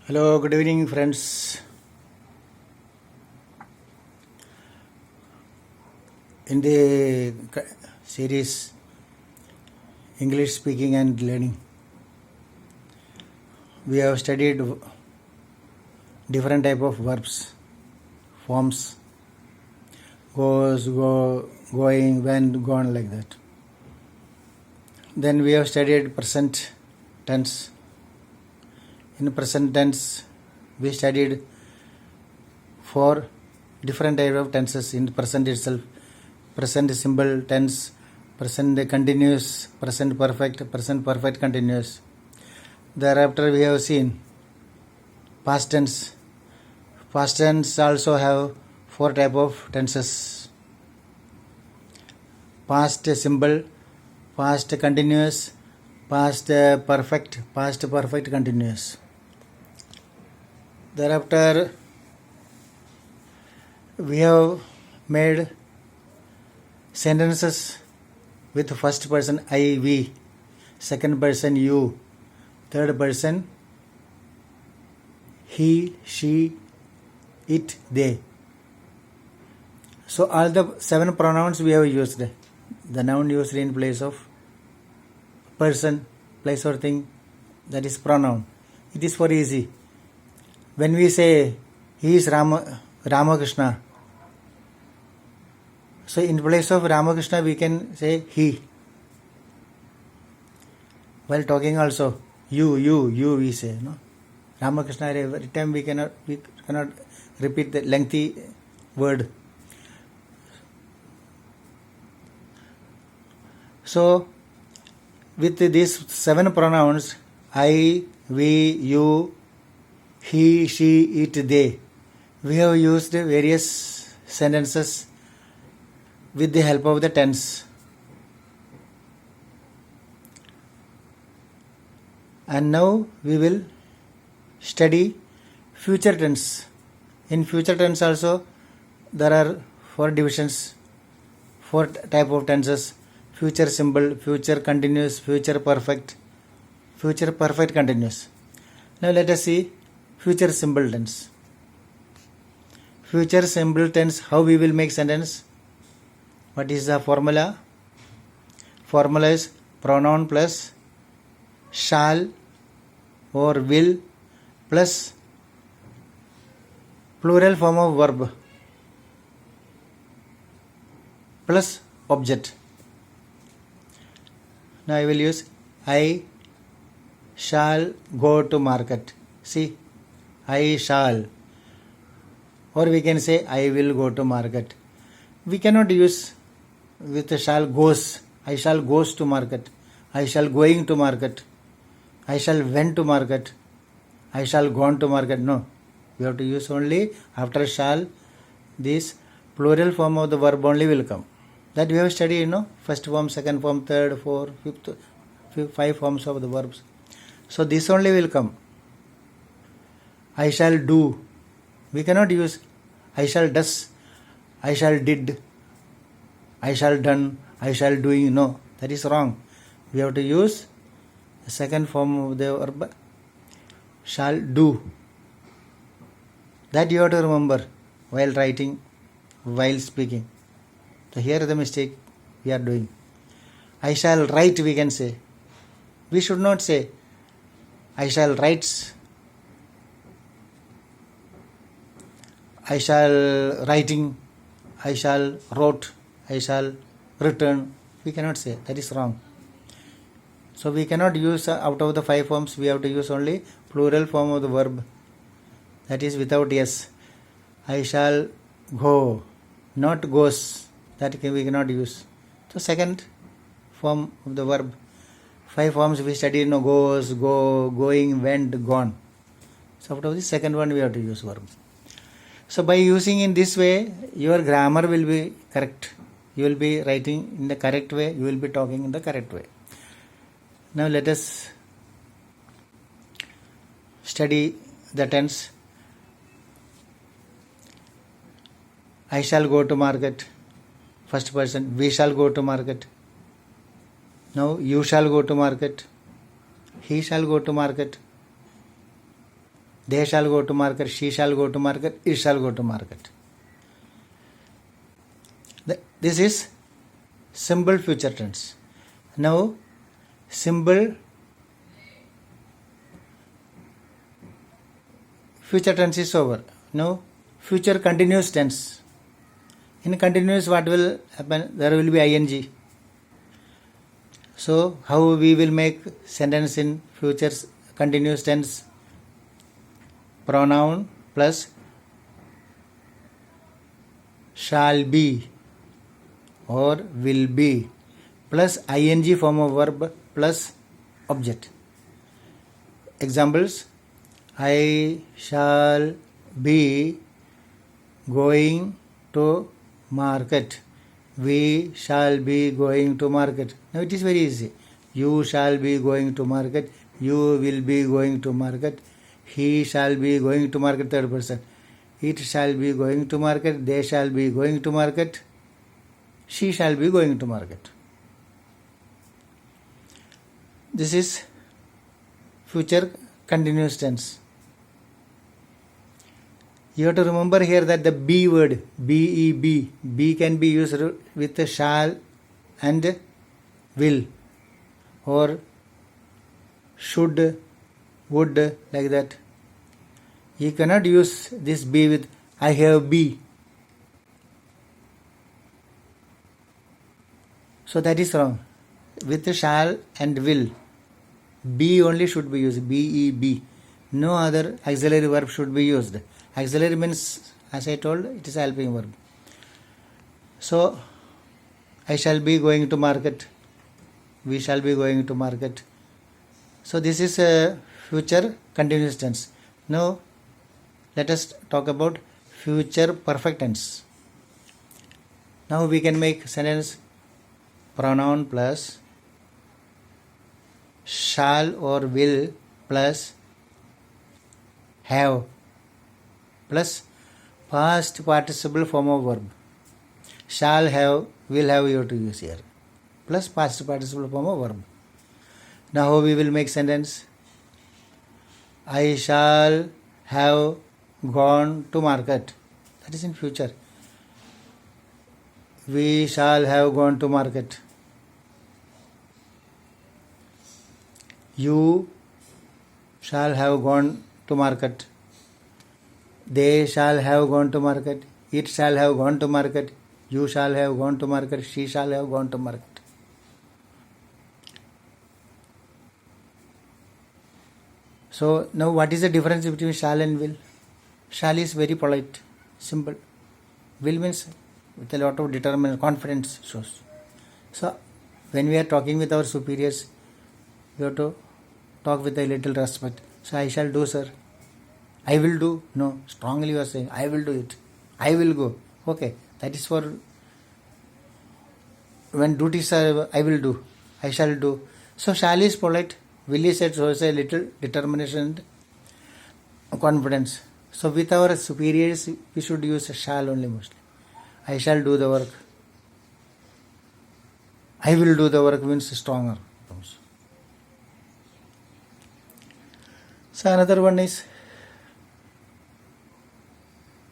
Hello, good evening, friends. In the series English Speaking and Learning, we have studied different type of verbs, forms, goes, go, going, went, gone, like that. Then we have studied present tense. In present tense, we studied 4 different type of tenses in present itself: present simple tense, present continuous, present perfect continuous. Thereafter we have seen past tense. Past tense also have 4 type of tenses: past simple, past continuous, past perfect continuous. Thereafter we have made sentences with first person I, we, second person you, third person he, she, it, they. So all the 7 pronouns we have used. The noun used in place of person, place or thing, that is pronoun. It is for easy. When we say he is Ramakrishna, so in place of Ramakrishna we can say he. While talking also, you we say, no? Ramakrishna, every time we cannot repeat the lengthy word. So with these 7 pronouns, I, we, you, he, she, it, they, we have used various sentences with the help of the tense. And now we will study future tense. In future tense also there are 4 divisions, 4 type of tenses: future simple, future continuous, future perfect continuous. Now let us see future simple tense. Future simple tense, how we will make sentence? What is the formula? Formula is pronoun plus shall or will plus plural form of verb plus object. Now I will use I shall go to market. See, I shall, or we can say I will go to market. We cannot use with shall goes. I shall goes to market, I shall going to market, I shall went to market, I shall gone to market. No, we have to use only after shall this plural form of the verb only will come. That we have studied, first form, second form, third, fourth, fifth, 5 forms of the verbs. So this only will come. I shall do. We cannot use I shall does, I shall did, I shall done, I shall doing. No, that is wrong. We have to use the second form of the verb, shall do. That you have to remember while writing, while speaking. So here is the mistake we are doing. I shall write, we can say. We should not say I shall writes, I shall writing, I shall wrote, I shall return. We cannot say. That is wrong. So we cannot use out of the 5 forms, we have to use only plural form of the verb. That is without s. I shall go, not goes. That we cannot use. So second form of the verb. 5 forms we studied, goes, go, going, went, gone. So out of the second one we have to use verb. So by using in this way, your grammar will be correct. You will be writing in the correct way. You will be talking in the correct way. Now let us study the tense. I shall go to market. First person. We shall go to market. Now you shall go to market. He shall go to market. they shall go to market, she shall go to market, it shall go to market. This is simple future tense. Now simple future tense is over. Now future continuous tense. In continuous, what will happen? There will be ing. So how we will make sentence in future continuous tense? Pronoun plus shall be or will be plus ing form of verb plus object. Examples: I shall be going to market. We shall be going to market. Now it is very easy. You shall be going to market. You will be going to market. He shall be going to market, third person. It shall be going to market. They shall be going to market. She shall be going to market. This is future continuous tense. You have to remember here that the be word, B-E-B, be can be used with shall and will, or should, would, like that. You cannot use this be with I have be. So that is wrong. With shall and will, be only should be used, B-E-B. No other auxiliary verb should be used. Auxiliary means, as I told, it is a helping verb. So, I shall be going to market. We shall be going to market. So, this is a future continuous tense. Now, let us talk about future perfect tense. Now, we can make sentence pronoun plus shall or will plus have plus past participle form of verb. Shall have, will have, you have to use here, plus past participle form of verb. Now how we will make sentence? I shall have gone to market. That is in future. We shall have gone to market. You shall have gone to market. They shall have gone to market. It shall have gone to market. You shall have gone to market. She shall have gone to market. So now what is the difference between shall and will? Shall is very polite, simple. Will means with a lot of determination, confidence shows. So when we are talking with our superiors, we have to talk with a little respect. So I shall do, sir. I will do. No, strongly you are saying, I will do it. I will go. Okay, that is for when duties are, I will do. I shall do. So shall is polite. Will is said shows a little determination and confidence. So with our superiors, we should use shall only mostly. I shall do the work. I will do the work means stronger. So another one is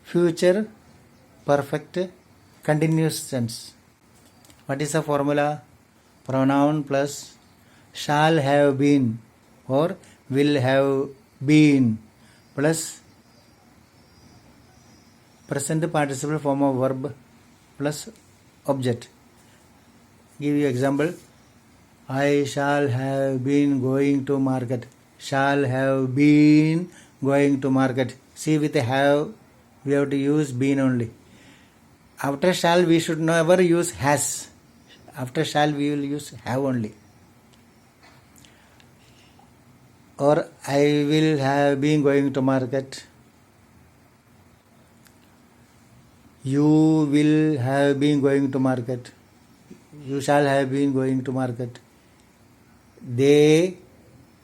future perfect continuous tense. What is the formula? Pronoun plus shall have been or will have been plus present participle form of verb plus object. Give you example. I shall have been going to market. Shall have been going to market. See, with a have, we have to use been only. After shall, we should never use has. After shall, we will use have only. Or I will have been going to market. You will have been going to market. You shall have been going to market. They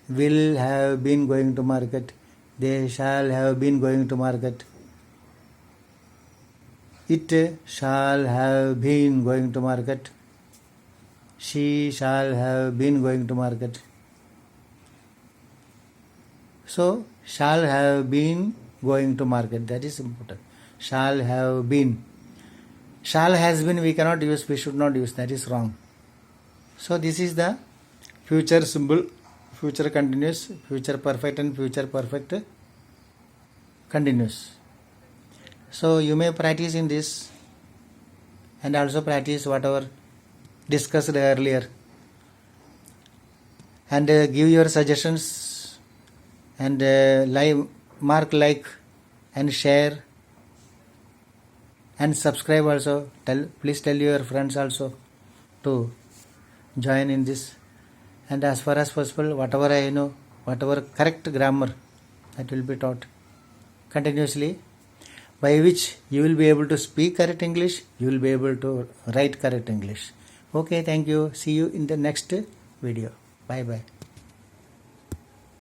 will have been going to market. They shall have been going to market. It shall have been going to market. She shall have been going to market. So shall have been going to market, that is important. Shall have been. Shall has been we cannot use, we should not use, that is wrong. So this is the future symbol, future continuous, future perfect and future perfect continuous. So you may practice in this and also practice whatever discussed earlier, and give your suggestions and mark like and share and subscribe also. Please tell your friends also to join in this. And as far as possible, whatever I know, whatever correct grammar, that will be taught continuously, by which you will be able to speak correct English, you will be able to write correct English. Okay, thank you. See you in the next video. Bye bye.